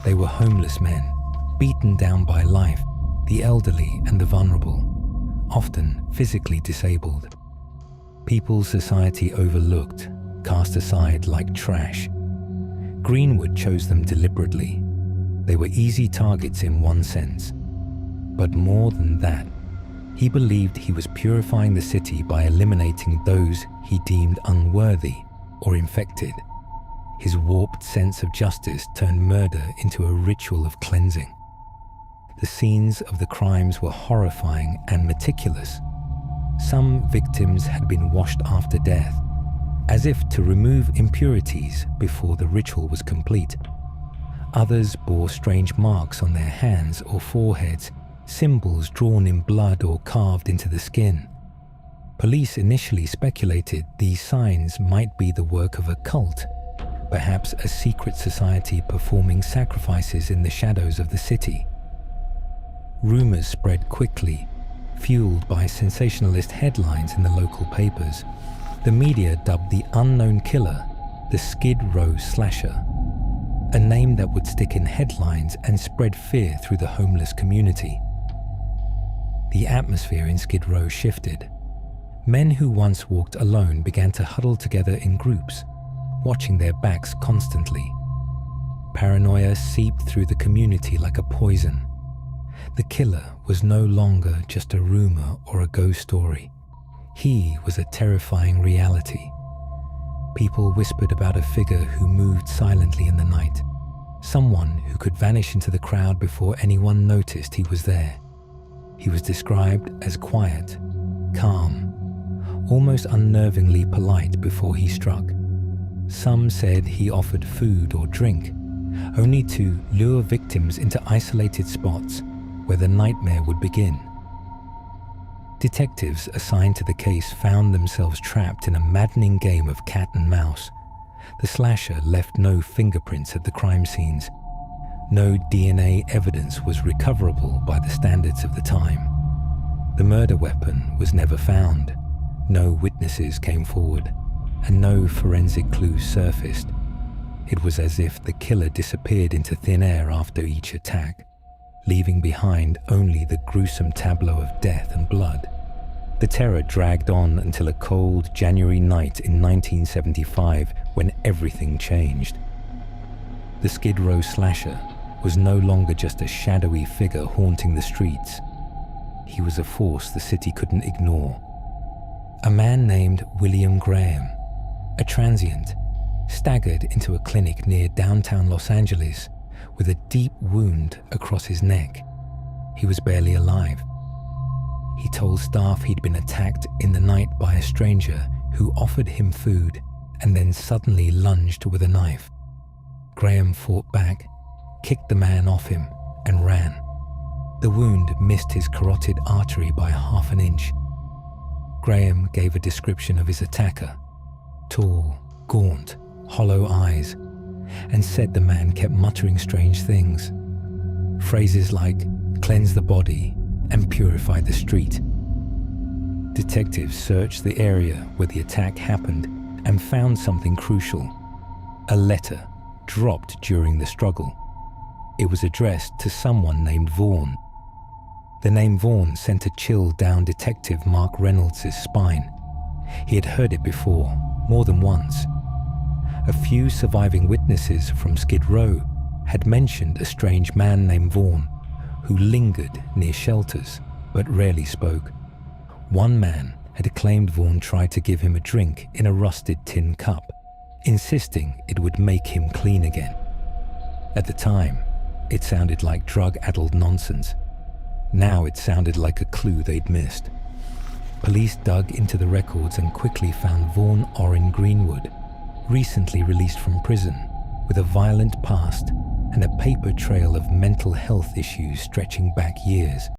They were homeless men, beaten down by life, the elderly and the vulnerable, often physically disabled. People society overlooked, cast aside like trash. Greenwood chose them deliberately. They were easy targets in one sense. But more than that, he believed he was purifying the city by eliminating those he deemed unworthy or infected. His warped sense of justice turned murder into a ritual of cleansing. The scenes of the crimes were horrifying and meticulous. Some victims had been washed after death, as if to remove impurities before the ritual was complete. Others bore strange marks on their hands or foreheads, symbols drawn in blood or carved into the skin. Police initially speculated these signs might be the work of a cult, perhaps a secret society performing sacrifices in the shadows of the city. Rumors spread quickly, fueled by sensationalist headlines in the local papers. The media dubbed the unknown killer the Skid Row Slasher, a name that would stick in headlines and spread fear through the homeless community. The atmosphere in Skid Row shifted. Men who once walked alone began to huddle together in groups, watching their backs constantly. Paranoia seeped through the community like a poison. The killer was no longer just a rumor or a ghost story. He was a terrifying reality. People whispered about a figure who moved silently in the night, someone who could vanish into the crowd before anyone noticed he was there. He was described as quiet, calm, almost unnervingly polite before he struck. Some said he offered food or drink, only to lure victims into isolated spots where the nightmare would begin. Detectives assigned to the case found themselves trapped in a maddening game of cat and mouse. The slasher left no fingerprints at the crime scenes. No DNA evidence was recoverable by the standards of the time. The murder weapon was never found. No witnesses came forward, and no forensic clues surfaced. It was as if the killer disappeared into thin air after each attack, leaving behind only the gruesome tableau of death and blood. The terror dragged on until a cold January night in 1975 when everything changed. The Skid Row Slasher was no longer just a shadowy figure haunting the streets. He was a force the city couldn't ignore. A man named William Graham, a transient, staggered into a clinic near downtown Los Angeles with a deep wound across his neck. He was barely alive. He told staff he'd been attacked in the night by a stranger who offered him food and then suddenly lunged with a knife. Graham fought back, kicked the man off him, and ran. The wound missed his carotid artery by half an inch. Graham gave a description of his attacker: tall, gaunt, hollow eyes, and said the man kept muttering strange things. Phrases like "cleanse the body" and "purify the street." Detectives searched the area where the attack happened and found something crucial: a letter dropped during the struggle. It was addressed to someone named Vaughn. The name Vaughn sent a chill down Detective Mark Reynolds' spine. He had heard it before, more than once. A few surviving witnesses from Skid Row had mentioned a strange man named Vaughn who lingered near shelters but rarely spoke. One man had claimed Vaughn tried to give him a drink in a rusted tin cup, insisting it would make him clean again. At the time, it sounded like drug-addled nonsense. Now it sounded like a clue they'd missed. Police dug into the records and quickly found Vaughn Orrin Greenwood, recently released from prison, with a violent past and a paper trail of mental health issues stretching back years.